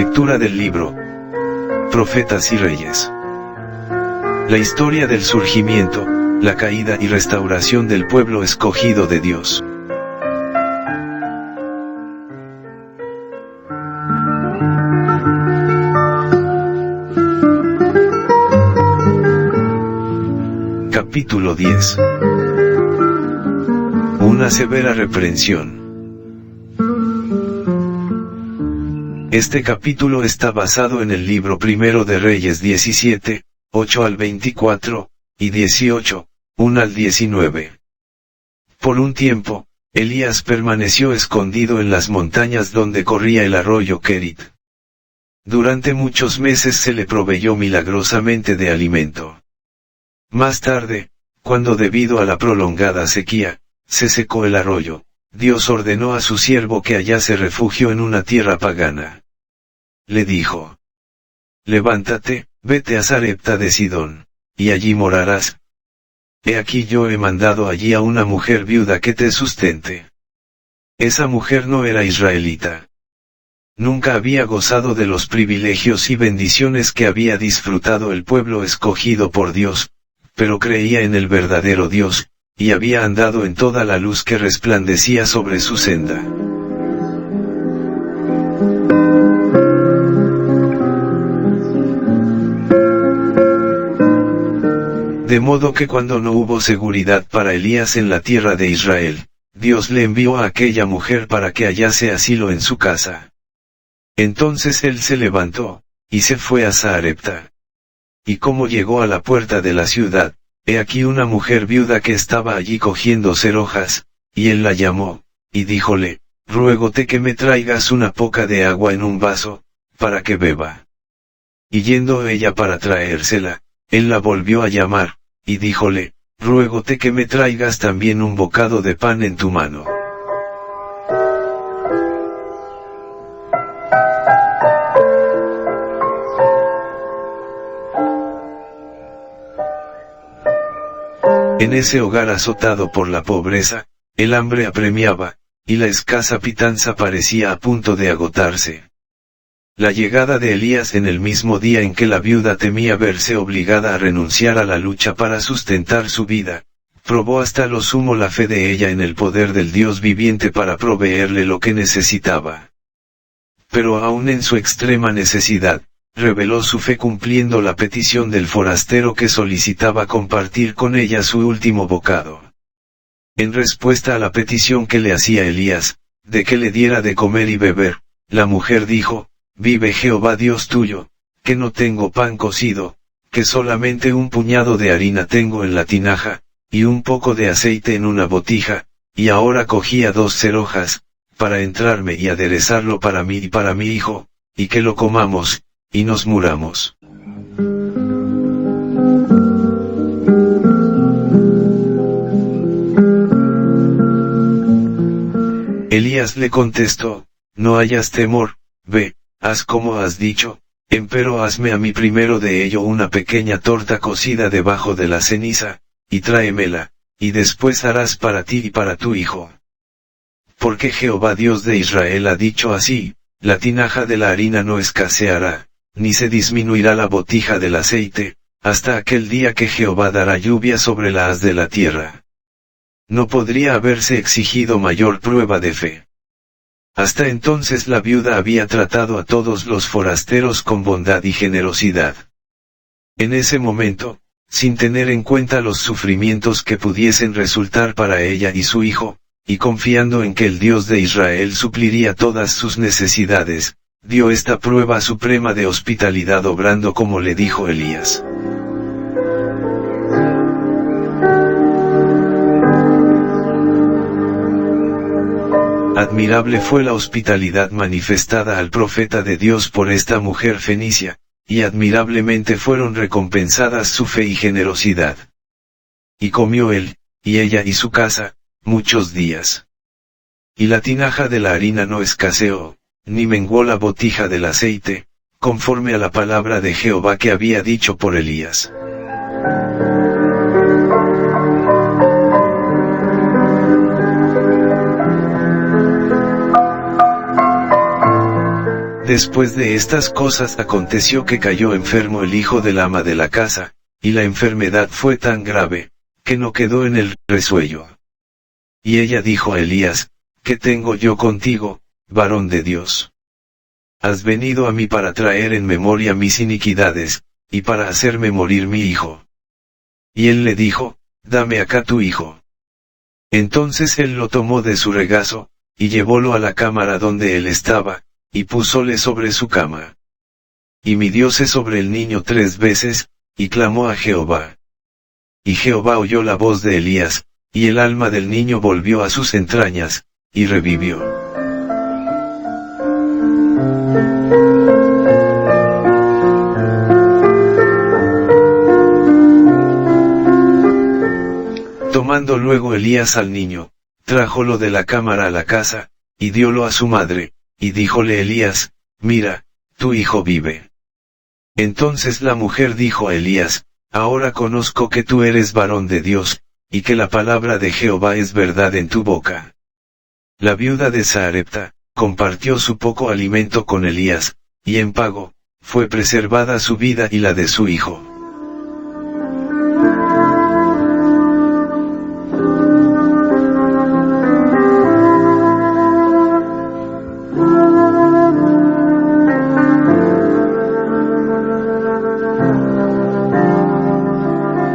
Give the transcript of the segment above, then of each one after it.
Lectura del libro Profetas y Reyes. La historia del surgimiento, la caída y restauración del pueblo escogido de Dios. Capítulo 10. Una severa reprensión. Este capítulo está basado en el libro primero de Reyes 17, 8 al 24, y 18, 1 al 19. Por un tiempo, Elías permaneció escondido en las montañas donde corría el arroyo Kerit. Durante muchos meses se le proveyó milagrosamente de alimento. Más tarde, cuando debido a la prolongada sequía, se secó el arroyo, Dios ordenó a su siervo que hallase refugio en una tierra pagana. Le dijo: Levántate, vete a Sarepta de Sidón, y allí morarás. He aquí yo he mandado allí a una mujer viuda que te sustente. Esa mujer no era israelita. Nunca había gozado de los privilegios y bendiciones que había disfrutado el pueblo escogido por Dios, pero creía en el verdadero Dios, y había andado en toda la luz que resplandecía sobre su senda. De modo que cuando no hubo seguridad para Elías en la tierra de Israel, Dios le envió a aquella mujer para que hallase asilo en su casa. Entonces él se levantó, y se fue a Sarepta. Y como llegó a la puerta de la ciudad, he aquí una mujer viuda que estaba allí cogiendo cerojas, y él la llamó, y díjole: Ruégote que me traigas una poca de agua en un vaso, para que beba. Y yendo ella para traérsela, él la volvió a llamar, y díjole: Ruégote que me traigas también un bocado de pan en tu mano. En ese hogar azotado por la pobreza, el hambre apremiaba, y la escasa pitanza parecía a punto de agotarse. La llegada de Elías en el mismo día en que la viuda temía verse obligada a renunciar a la lucha para sustentar su vida, probó hasta lo sumo la fe de ella en el poder del Dios viviente para proveerle lo que necesitaba. Pero aún en su extrema necesidad, reveló su fe cumpliendo la petición del forastero que solicitaba compartir con ella su último bocado. En respuesta a la petición que le hacía Elías, de que le diera de comer y beber, la mujer dijo: Vive Jehová Dios tuyo, que no tengo pan cocido, que solamente un puñado de harina tengo en la tinaja, y un poco de aceite en una botija, y ahora cogía 2 cerojas, para entrarme y aderezarlo para mí y para mi hijo, y que lo comamos, y nos muramos. Elías le contestó: No hayas temor, ve, haz como has dicho, empero hazme a mí primero de ello una pequeña torta cocida debajo de la ceniza, y tráemela, y después harás para ti y para tu hijo. Porque Jehová Dios de Israel ha dicho así: la tinaja de la harina no escaseará, ni se disminuirá la botija del aceite, hasta aquel día que Jehová dará lluvia sobre la haz de la tierra. No podría haberse exigido mayor prueba de fe. Hasta entonces la viuda había tratado a todos los forasteros con bondad y generosidad. En ese momento, sin tener en cuenta los sufrimientos que pudiesen resultar para ella y su hijo, y confiando en que el Dios de Israel supliría todas sus necesidades, dio esta prueba suprema de hospitalidad obrando como le dijo Elías. Admirable fue la hospitalidad manifestada al profeta de Dios por esta mujer fenicia, y admirablemente fueron recompensadas su fe y generosidad. Y comió él, y ella y su casa, muchos días. Y la tinaja de la harina no escaseó, ni menguó la botija del aceite, conforme a la palabra de Jehová que había dicho por Elías. Después de estas cosas aconteció que cayó enfermo el hijo del ama de la casa, y la enfermedad fue tan grave, que no quedó en el resuello. Y ella dijo a Elías, ¿qué tengo yo contigo, varón de Dios? Has venido a mí para traer en memoria mis iniquidades, y para hacerme morir mi hijo. Y él le dijo, dame acá tu hijo. Entonces él lo tomó de su regazo, y llevólo a la cámara donde él estaba, y púsole sobre su cama. Y midióse sobre el niño 3 veces, y clamó a Jehová. Y Jehová oyó la voz de Elías, y el alma del niño volvió a sus entrañas, y revivió. Tomando luego Elías al niño, trájolo de la cámara a la casa, y diólo a su madre, y díjole Elías, mira, tu hijo vive. Entonces la mujer dijo a Elías, ahora conozco que tú eres varón de Dios, y que la palabra de Jehová es verdad en tu boca. La viuda de Sarepta, compartió su poco alimento con Elías, y en pago, fue preservada su vida y la de su hijo.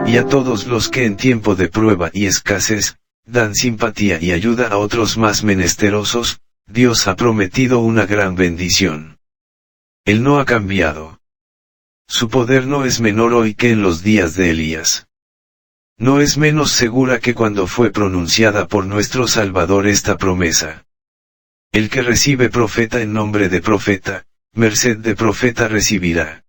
Y a todos los que en tiempo de prueba y escasez, dan simpatía y ayuda a otros más menesterosos, Dios ha prometido una gran bendición. Él no ha cambiado. Su poder no es menor hoy que en los días de Elías. No es menos segura que cuando fue pronunciada por nuestro Salvador esta promesa. El que recibe profeta en nombre de profeta, merced de profeta recibirá.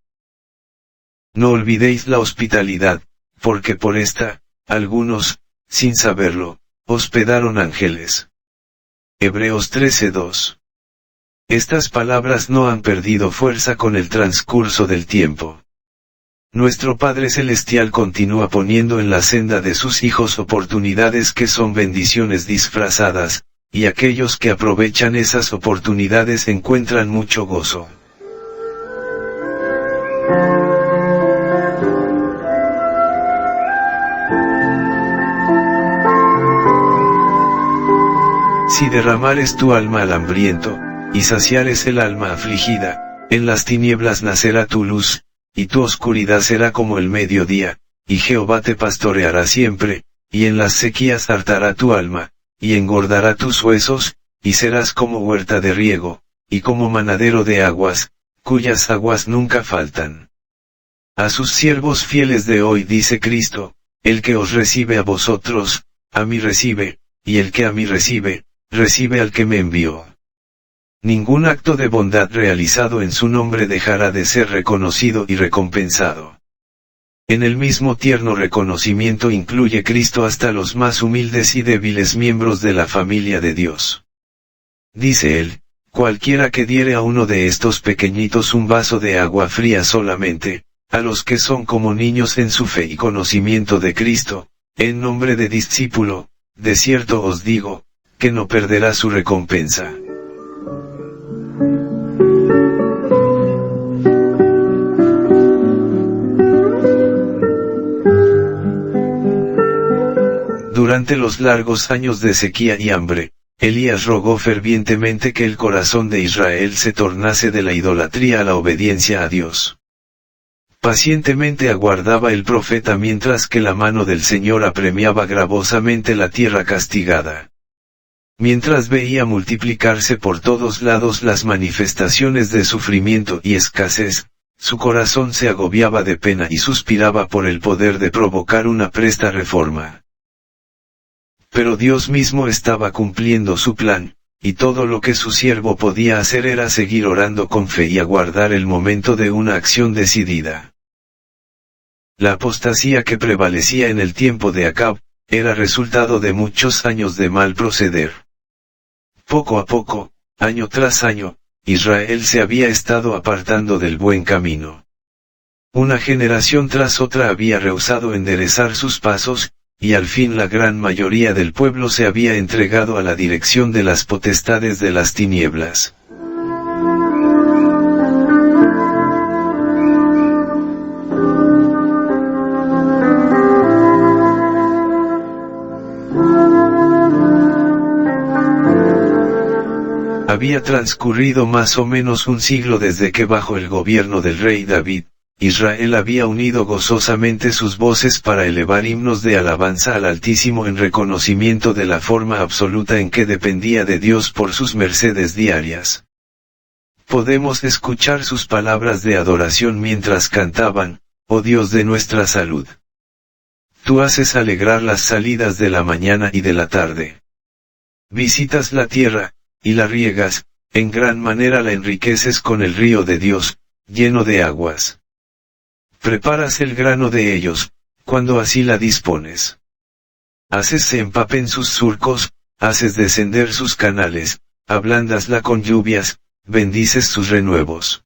No olvidéis la hospitalidad, porque por esta, algunos, sin saberlo, hospedaron ángeles. Hebreos 13:2. Estas palabras no han perdido fuerza con el transcurso del tiempo. Nuestro Padre Celestial continúa poniendo en la senda de sus hijos oportunidades que son bendiciones disfrazadas, y aquellos que aprovechan esas oportunidades encuentran mucho gozo. Si derramares tu alma al hambriento, y saciares el alma afligida, en las tinieblas nacerá tu luz, y tu oscuridad será como el mediodía, y Jehová te pastoreará siempre, y en las sequías hartará tu alma, y engordará tus huesos, y serás como huerta de riego, y como manadero de aguas, cuyas aguas nunca faltan. A sus siervos fieles de hoy dice Cristo, el que os recibe a vosotros, a mí recibe, y el que a mí recibe, recibe al que me envió. Ningún acto de bondad realizado en su nombre dejará de ser reconocido y recompensado. En el mismo tierno reconocimiento incluye Cristo hasta los más humildes y débiles miembros de la familia de Dios. Dice él, cualquiera que diere a uno de estos pequeñitos un vaso de agua fría solamente, a los que son como niños en su fe y conocimiento de Cristo, en nombre de discípulo, de cierto os digo, que no perderá su recompensa. Durante los largos años de sequía y hambre, Elías rogó fervientemente que el corazón de Israel se tornase de la idolatría a la obediencia a Dios. Pacientemente aguardaba el profeta mientras que la mano del Señor apremiaba gravosamente la tierra castigada. Mientras veía multiplicarse por todos lados las manifestaciones de sufrimiento y escasez, su corazón se agobiaba de pena y suspiraba por el poder de provocar una presta reforma. Pero Dios mismo estaba cumpliendo su plan, y todo lo que su siervo podía hacer era seguir orando con fe y aguardar el momento de una acción decidida. La apostasía que prevalecía en el tiempo de Acab, era resultado de muchos años de mal proceder. Poco a poco, año tras año, Israel se había estado apartando del buen camino. Una generación tras otra había rehusado enderezar sus pasos, y al fin la gran mayoría del pueblo se había entregado a la dirección de las potestades de las tinieblas. Había transcurrido más o menos un siglo desde que bajo el gobierno del rey David, Israel había unido gozosamente sus voces para elevar himnos de alabanza al Altísimo en reconocimiento de la forma absoluta en que dependía de Dios por sus mercedes diarias. Podemos escuchar sus palabras de adoración mientras cantaban: «Oh Dios de nuestra salud. Tú haces alegrar las salidas de la mañana y de la tarde. Visitas la tierra, y la riegas, en gran manera la enriqueces con el río de Dios, lleno de aguas. Preparas el grano de ellos, cuando así la dispones. Haces se empapen sus surcos, haces descender sus canales, ablándasla con lluvias, bendices sus renuevos.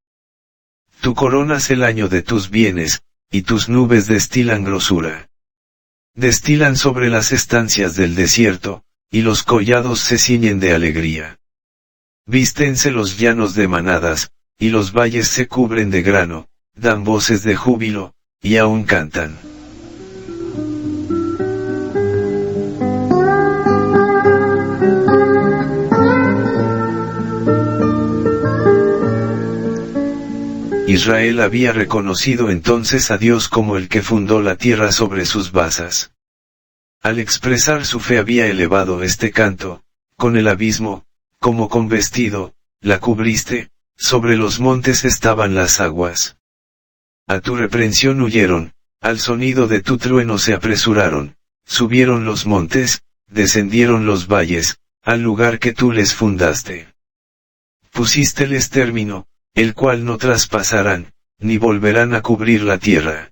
Tú coronas el año de tus bienes, y tus nubes destilan grosura. Destilan sobre las estancias del desierto, y los collados se ciñen de alegría. Vístense los llanos de manadas, y los valles se cubren de grano, dan voces de júbilo, y aún cantan. Israel había reconocido entonces a Dios como el que fundó la tierra sobre sus basas. Al expresar su fe había elevado este canto: con el abismo, como con vestido, la cubriste, sobre los montes estaban las aguas. A tu reprensión huyeron, al sonido de tu trueno se apresuraron, subieron los montes, descendieron los valles, al lugar que tú les fundaste. Pusísteles término, el cual no traspasarán, ni volverán a cubrir la tierra.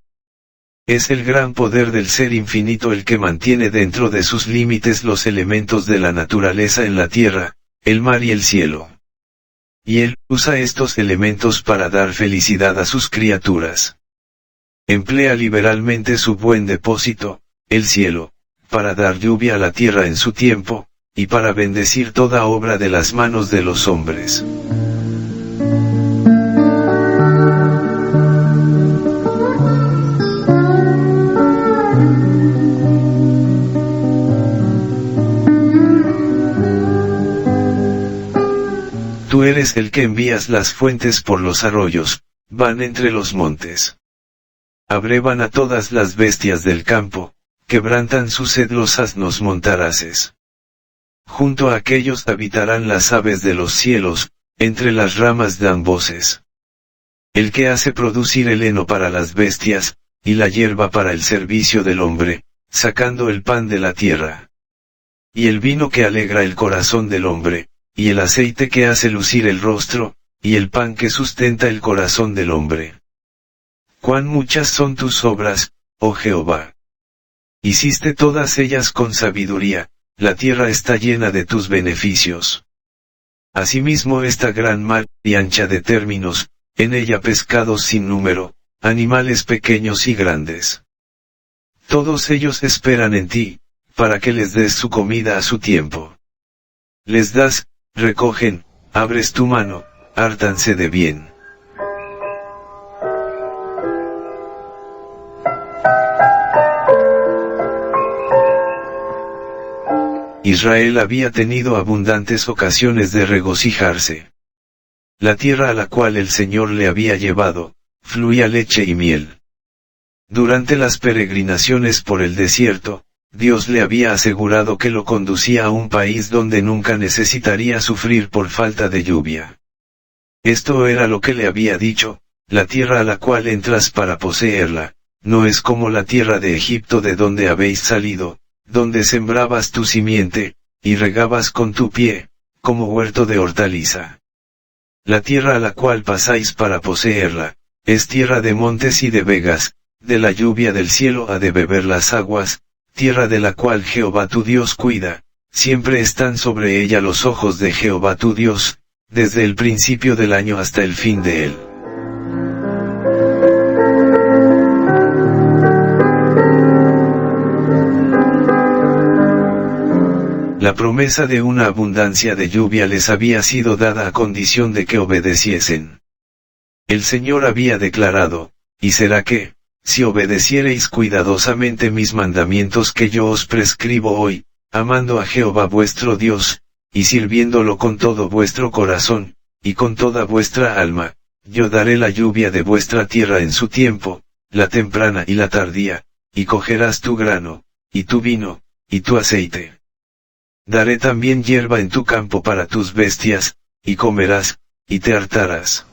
Es el gran poder del Ser Infinito el que mantiene dentro de sus límites los elementos de la naturaleza en la tierra, el mar y el cielo. Y Él usa estos elementos para dar felicidad a sus criaturas. Emplea liberalmente su buen depósito, el cielo, para dar lluvia a la tierra en su tiempo, y para bendecir toda obra de las manos de los hombres. Tú eres el que envías las fuentes por los arroyos, van entre los montes. Abrevan a todas las bestias del campo, quebrantan su sed los asnos montaraces. Junto a aquellos habitarán las aves de los cielos, entre las ramas dan voces. El que hace producir el heno para las bestias, y la hierba para el servicio del hombre, sacando el pan de la tierra. Y el vino que alegra el corazón del hombre, y el aceite que hace lucir el rostro, y el pan que sustenta el corazón del hombre. Cuán muchas son tus obras, oh Jehová. Hiciste todas ellas con sabiduría, la tierra está llena de tus beneficios. Asimismo esta gran mar, y ancha de términos, en ella pescados sin número, animales pequeños y grandes. Todos ellos esperan en ti, para que les des su comida a su tiempo. Les das, recogen, abres tu mano, hártanse de bien. Israel había tenido abundantes ocasiones de regocijarse. La tierra a la cual el Señor le había llevado, fluía leche y miel. Durante las peregrinaciones por el desierto, Dios le había asegurado que lo conducía a un país donde nunca necesitaría sufrir por falta de lluvia. Esto era lo que le había dicho: la tierra a la cual entras para poseerla, no es como la tierra de Egipto de donde habéis salido, donde sembrabas tu simiente, y regabas con tu pie, como huerto de hortaliza. La tierra a la cual pasáis para poseerla, es tierra de montes y de vegas, de la lluvia del cielo ha de beber las aguas, tierra de la cual Jehová tu Dios cuida, siempre están sobre ella los ojos de Jehová tu Dios, desde el principio del año hasta el fin de él. La promesa de una abundancia de lluvia les había sido dada a condición de que obedeciesen. El Señor había declarado: y será que, si obedeciereis cuidadosamente mis mandamientos que yo os prescribo hoy, amando a Jehová vuestro Dios, y sirviéndolo con todo vuestro corazón, y con toda vuestra alma, yo daré la lluvia de vuestra tierra en su tiempo, la temprana y la tardía, y cogerás tu grano, y tu vino, y tu aceite. Daré también hierba en tu campo para tus bestias, y comerás, y te hartarás.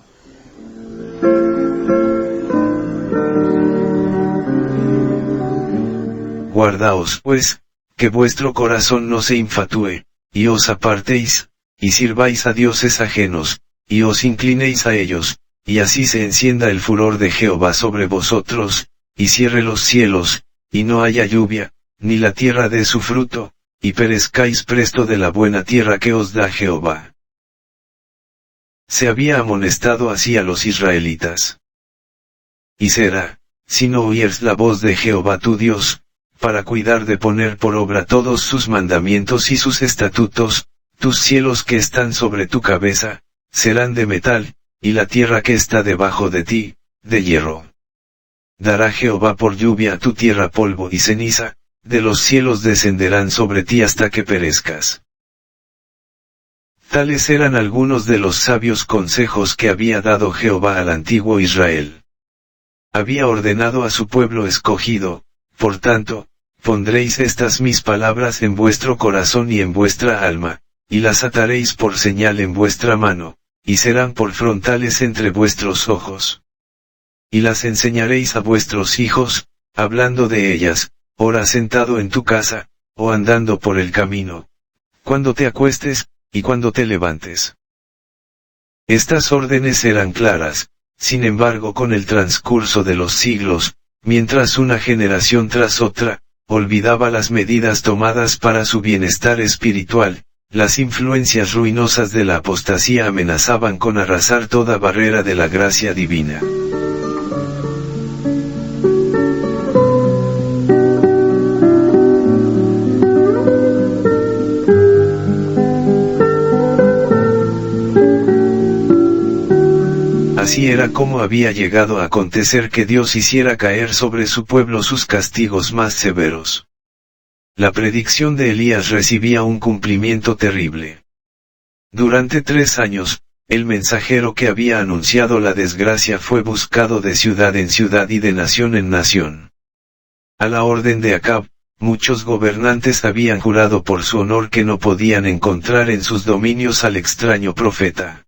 Guardaos pues, que vuestro corazón no se infatúe, y os apartéis, y sirváis a dioses ajenos, y os inclinéis a ellos, y así se encienda el furor de Jehová sobre vosotros, y cierre los cielos, y no haya lluvia, ni la tierra dé su fruto, y perezcáis presto de la buena tierra que os da Jehová. Se había amonestado así a los israelitas. Y será, si no oyeres la voz de Jehová tu Dios, para cuidar de poner por obra todos sus mandamientos y sus estatutos, tus cielos que están sobre tu cabeza, serán de metal, y la tierra que está debajo de ti, de hierro. Dará Jehová por lluvia a tu tierra polvo y ceniza, de los cielos descenderán sobre ti hasta que perezcas. Tales eran algunos de los sabios consejos que había dado Jehová al antiguo Israel. Había ordenado a su pueblo escogido, por tanto, pondréis estas mis palabras en vuestro corazón y en vuestra alma, y las ataréis por señal en vuestra mano, y serán por frontales entre vuestros ojos. Y las enseñaréis a vuestros hijos, hablando de ellas, ora sentado en tu casa, o andando por el camino, cuando te acuestes, y cuando te levantes. Estas órdenes eran claras, sin embargo con el transcurso de los siglos, mientras una generación tras otra, olvidaba las medidas tomadas para su bienestar espiritual, las influencias ruinosas de la apostasía amenazaban con arrasar toda barrera de la gracia divina. Así era como había llegado a acontecer que Dios hiciera caer sobre su pueblo sus castigos más severos. La predicción de Elías recibía un cumplimiento terrible. Durante 3 años, el mensajero que había anunciado la desgracia fue buscado de ciudad en ciudad y de nación en nación. A la orden de Acab, muchos gobernantes habían jurado por su honor que no podían encontrar en sus dominios al extraño profeta.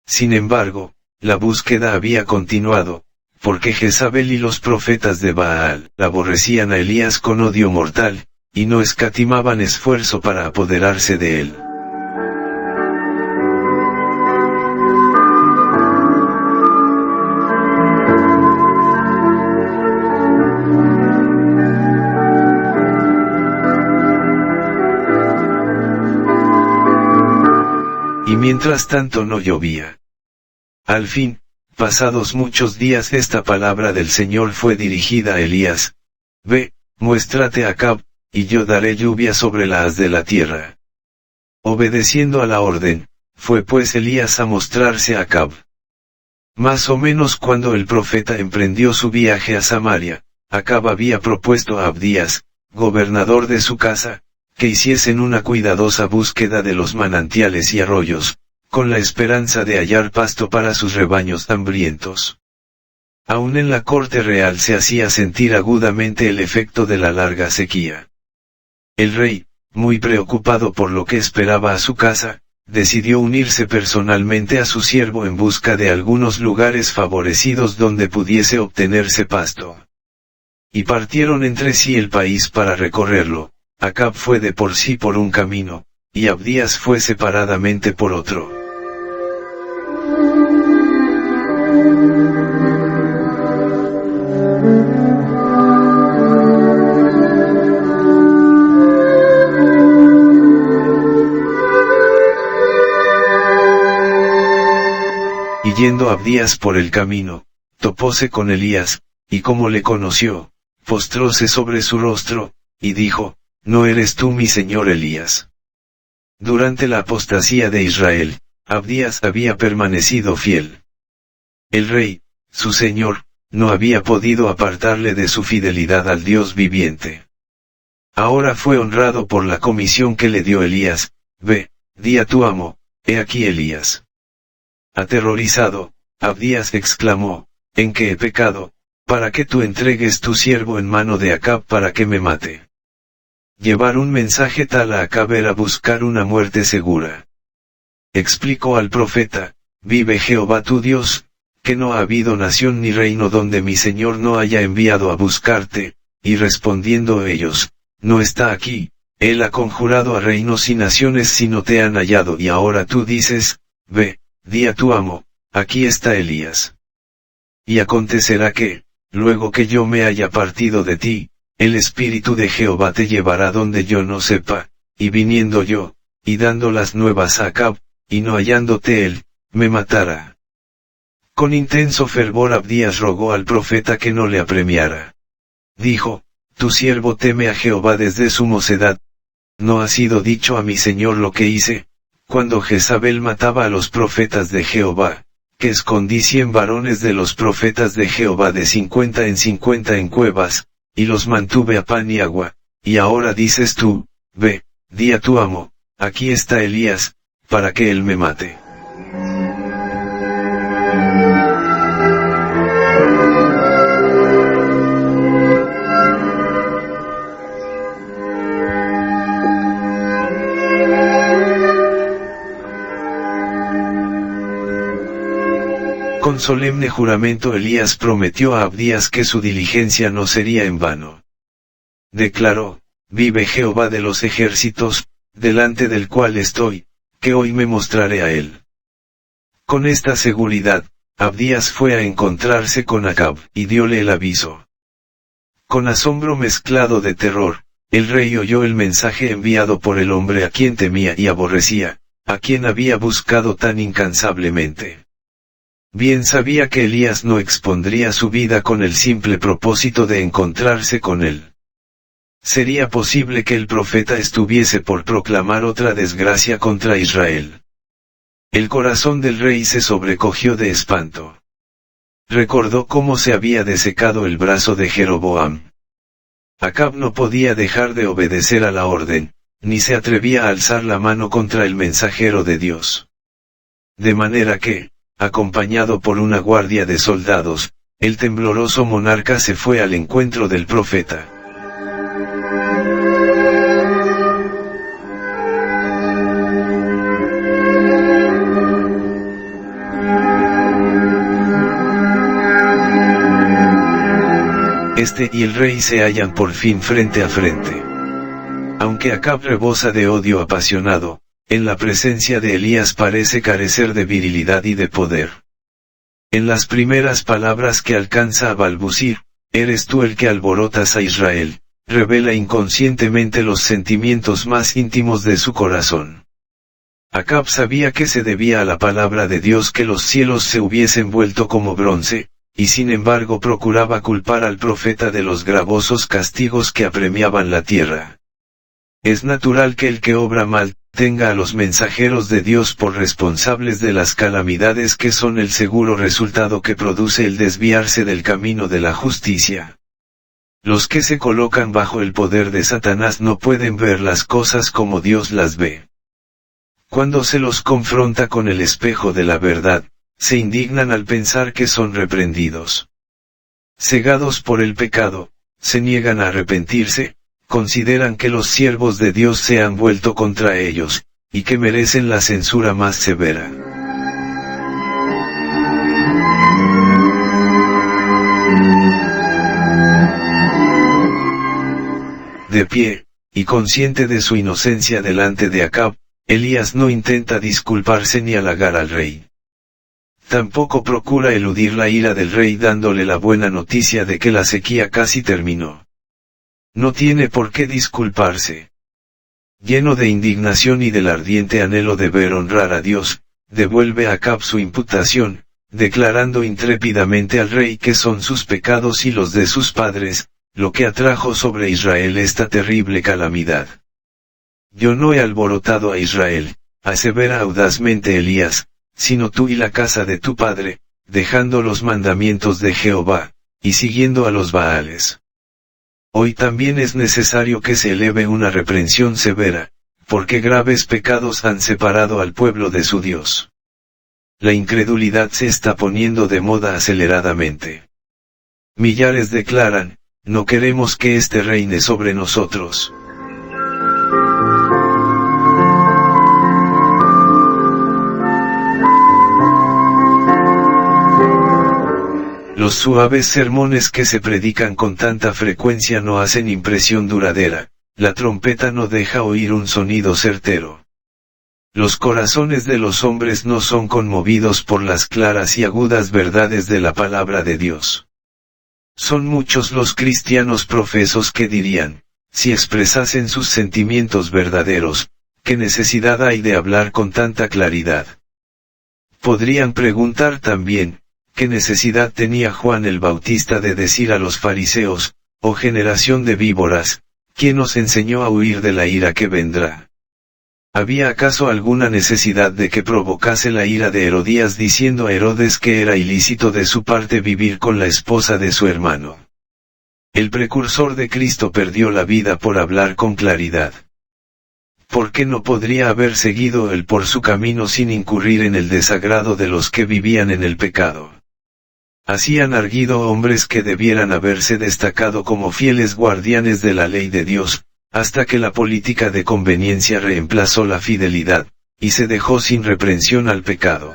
Sin embargo, la búsqueda había continuado, porque Jezabel y los profetas de Baal aborrecían a Elías con odio mortal, y no escatimaban esfuerzo para apoderarse de él. Y mientras tanto no llovía. Al fin, pasados muchos días esta palabra del Señor fue dirigida a Elías: Ve, muéstrate a Acab, y yo daré lluvia sobre la haz de la tierra. Obedeciendo a la orden, fue pues Elías a mostrarse a Acab. Más o menos cuando el profeta emprendió su viaje a Samaria, Acab había propuesto a Abdías, gobernador de su casa, que hiciesen una cuidadosa búsqueda de los manantiales y arroyos, con la esperanza de hallar pasto para sus rebaños hambrientos. Aún en la corte real se hacía sentir agudamente el efecto de la larga sequía. El rey, muy preocupado por lo que esperaba a su casa, decidió unirse personalmente a su siervo en busca de algunos lugares favorecidos donde pudiese obtenerse pasto. Y partieron entre sí el país para recorrerlo. Acab fue de por sí por un camino, y Abdías fue separadamente por otro. Y yendo Abdías por el camino, topóse con Elías, y como le conoció, postróse sobre su rostro, y dijo: ¿No eres tú mi señor Elías? Durante la apostasía de Israel, Abdías había permanecido fiel. El rey, su señor, no había podido apartarle de su fidelidad al Dios viviente. Ahora fue honrado por la comisión que le dio Elías: Ve, di a tu amo, he aquí Elías. Aterrorizado, Abdías exclamó, ¿en qué he pecado, para que tú entregues tu siervo en mano de Acab para que me mate? Llevar un mensaje tal a Acab era buscar una muerte segura. Explicó al profeta, vive Jehová tu Dios, que no ha habido nación ni reino donde mi Señor no haya enviado a buscarte, y respondiendo ellos, no está aquí, él ha conjurado a reinos y naciones si no te han hallado y ahora tú dices, ve, di a tu amo, aquí está Elías. Y acontecerá que, luego que yo me haya partido de ti, el Espíritu de Jehová te llevará donde yo no sepa, y viniendo yo, y dando las nuevas a Acab, y no hallándote él, me matará. Con intenso fervor Abdías rogó al profeta que no le apremiara. Dijo, tu siervo teme a Jehová desde su mocedad. ¿No ha sido dicho a mi señor lo que hice, cuando Jezabel mataba a los profetas de Jehová, que escondí 100 varones de los profetas de Jehová de 50 en cuevas, y los mantuve a pan y agua, y ahora dices tú, ve, di a tu amo, aquí está Elías, para que él me mate? Con solemne juramento Elías prometió a Abdías que su diligencia no sería en vano. Declaró, vive Jehová de los ejércitos, delante del cual estoy, que hoy me mostraré a él. Con esta seguridad, Abdías fue a encontrarse con Acab, y diole el aviso. Con asombro mezclado de terror, el rey oyó el mensaje enviado por el hombre a quien temía y aborrecía, a quien había buscado tan incansablemente. Bien sabía que Elías no expondría su vida con el simple propósito de encontrarse con él. ¿Sería posible que el profeta estuviese por proclamar otra desgracia contra Israel? El corazón del rey se sobrecogió de espanto. Recordó cómo se había desecado el brazo de Jeroboam. Acab no podía dejar de obedecer a la orden, ni se atrevía a alzar la mano contra el mensajero de Dios. De manera que, acompañado por una guardia de soldados, el tembloroso monarca se fue al encuentro del profeta. Este y el rey se hallan por fin frente a frente. Aunque Acab rebosa de odio apasionado, en la presencia de Elías parece carecer de virilidad y de poder. En las primeras palabras que alcanza a balbucir, eres tú el que alborotas a Israel, revela inconscientemente los sentimientos más íntimos de su corazón. Acab sabía que se debía a la palabra de Dios que los cielos se hubiesen vuelto como bronce, y sin embargo procuraba culpar al profeta de los gravosos castigos que apremiaban la tierra. Es natural que el que obra mal, tenga a los mensajeros de Dios por responsables de las calamidades que son el seguro resultado que produce el desviarse del camino de la justicia. Los que se colocan bajo el poder de Satanás no pueden ver las cosas como Dios las ve. Cuando se los confronta con el espejo de la verdad, se indignan al pensar que son reprendidos. Cegados por el pecado, se niegan a arrepentirse, consideran que los siervos de Dios se han vuelto contra ellos, y que merecen la censura más severa. De pie, y consciente de su inocencia delante de Acab, Elías no intenta disculparse ni halagar al rey. Tampoco procura eludir la ira del rey dándole la buena noticia de que la sequía casi terminó. No tiene por qué disculparse. Lleno de indignación y del ardiente anhelo de ver honrar a Dios, devuelve a Acab su imputación, declarando intrépidamente al rey que son sus pecados y los de sus padres, lo que atrajo sobre Israel esta terrible calamidad. Yo no he alborotado a Israel, asevera audazmente Elías, sino tú y la casa de tu padre, dejando los mandamientos de Jehová, y siguiendo a los Baales. Hoy también es necesario que se eleve una reprensión severa, porque graves pecados han separado al pueblo de su Dios. La incredulidad se está poniendo de moda aceleradamente. Millares declaran, no queremos que éste reine sobre nosotros. Los suaves sermones que se predican con tanta frecuencia no hacen impresión duradera, la trompeta no deja oír un sonido certero. Los corazones de los hombres no son conmovidos por las claras y agudas verdades de la palabra de Dios. Son muchos los cristianos profesos que dirían, si expresasen sus sentimientos verdaderos, ¿qué necesidad hay de hablar con tanta claridad? Podrían preguntar también, ¿qué necesidad tenía Juan el Bautista de decir a los fariseos, oh generación de víboras, ¿quién os enseñó a huir de la ira que vendrá? ¿Había acaso alguna necesidad de que provocase la ira de Herodías diciendo a Herodes que era ilícito de su parte vivir con la esposa de su hermano? El precursor de Cristo perdió la vida por hablar con claridad. ¿Por qué no podría haber seguido él por su camino sin incurrir en el desagrado de los que vivían en el pecado? Así han arguido hombres que debieran haberse destacado como fieles guardianes de la ley de Dios, hasta que la política de conveniencia reemplazó la fidelidad, y se dejó sin reprensión al pecado.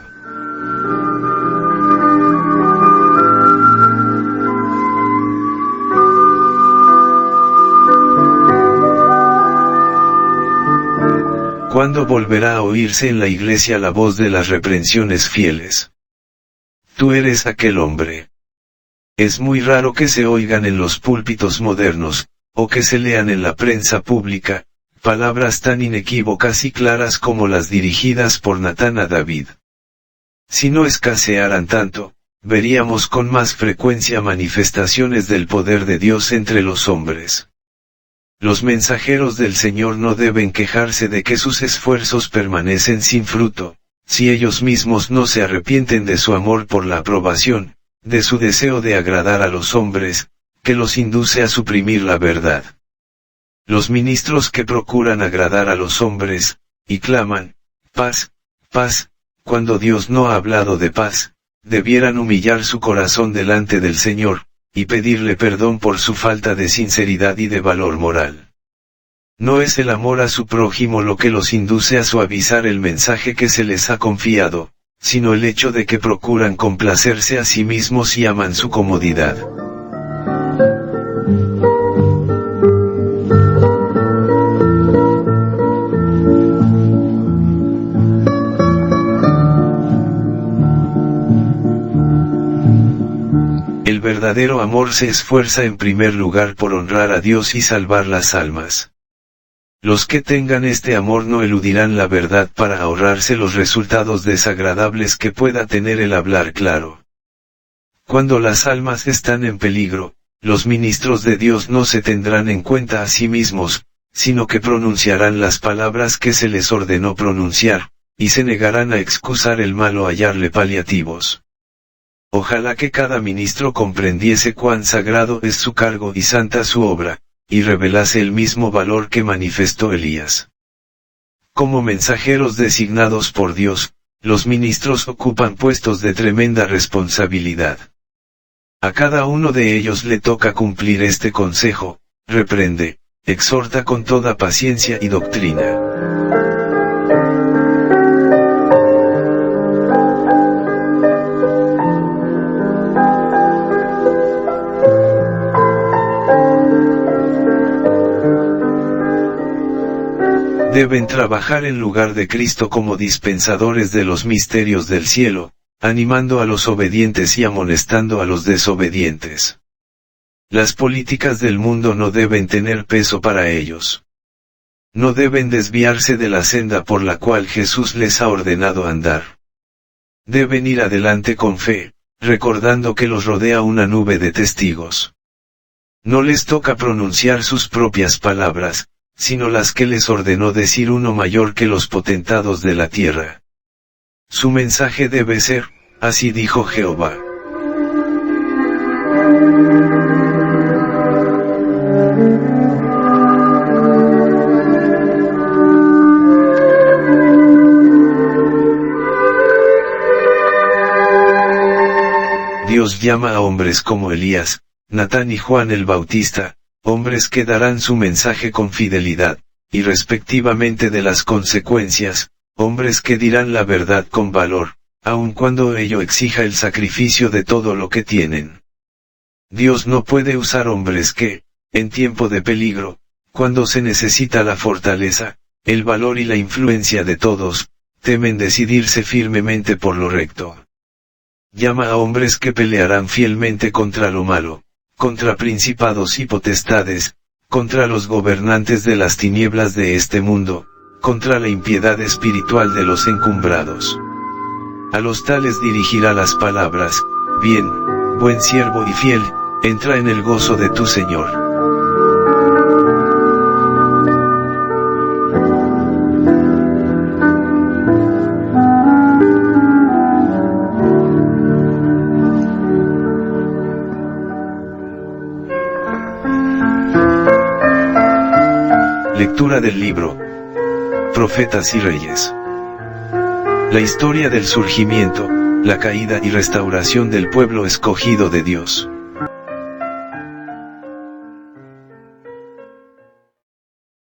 ¿Cuándo volverá a oírse en la iglesia la voz de las reprensiones fieles? Tú eres aquel hombre. Es muy raro que se oigan en los púlpitos modernos, o que se lean en la prensa pública, palabras tan inequívocas y claras como las dirigidas por Natán a David. Si no escasearan tanto, veríamos con más frecuencia manifestaciones del poder de Dios entre los hombres. Los mensajeros del Señor no deben quejarse de que sus esfuerzos permanecen sin fruto, si ellos mismos no se arrepienten de su amor por la aprobación, de su deseo de agradar a los hombres, que los induce a suprimir la verdad. Los ministros que procuran agradar a los hombres, y claman, paz, paz, cuando Dios no ha hablado de paz, debieran humillar su corazón delante del Señor, y pedirle perdón por su falta de sinceridad y de valor moral. No es el amor a su prójimo lo que los induce a suavizar el mensaje que se les ha confiado, sino el hecho de que procuran complacerse a sí mismos y aman su comodidad. El verdadero amor se esfuerza en primer lugar por honrar a Dios y salvar las almas. Los que tengan este amor no eludirán la verdad para ahorrarse los resultados desagradables que pueda tener el hablar claro. Cuando las almas están en peligro, los ministros de Dios no se tendrán en cuenta a sí mismos, sino que pronunciarán las palabras que se les ordenó pronunciar, y se negarán a excusar el mal o hallarle paliativos. Ojalá que cada ministro comprendiese cuán sagrado es su cargo y santa su obra, y revelase el mismo valor que manifestó Elías. Como mensajeros designados por Dios, los ministros ocupan puestos de tremenda responsabilidad. A cada uno de ellos le toca cumplir este consejo: reprende, exhorta con toda paciencia y doctrina. Deben trabajar en lugar de Cristo como dispensadores de los misterios del cielo, animando a los obedientes y amonestando a los desobedientes. Las políticas del mundo no deben tener peso para ellos. No deben desviarse de la senda por la cual Jesús les ha ordenado andar. Deben ir adelante con fe, recordando que los rodea una nube de testigos. No les toca pronunciar sus propias palabras, sino las que les ordenó decir uno mayor que los potentados de la tierra. Su mensaje debe ser: así dijo Jehová. Dios llama a hombres como Elías, Natán y Juan el Bautista, hombres que darán su mensaje con fidelidad, y respectivamente de las consecuencias, hombres que dirán la verdad con valor, aun cuando ello exija el sacrificio de todo lo que tienen. Dios no puede usar hombres que, en tiempo de peligro, cuando se necesita la fortaleza, el valor y la influencia de todos, temen decidirse firmemente por lo recto. Llama a hombres que pelearán fielmente contra lo malo, contra principados y potestades, contra los gobernantes de las tinieblas de este mundo, contra la impiedad espiritual de los encumbrados. A los tales dirigirá las palabras: bien, buen siervo y fiel, entra en el gozo de tu Señor. Lectura del libro Profetas y Reyes. La historia del surgimiento, la caída y restauración del pueblo escogido de Dios.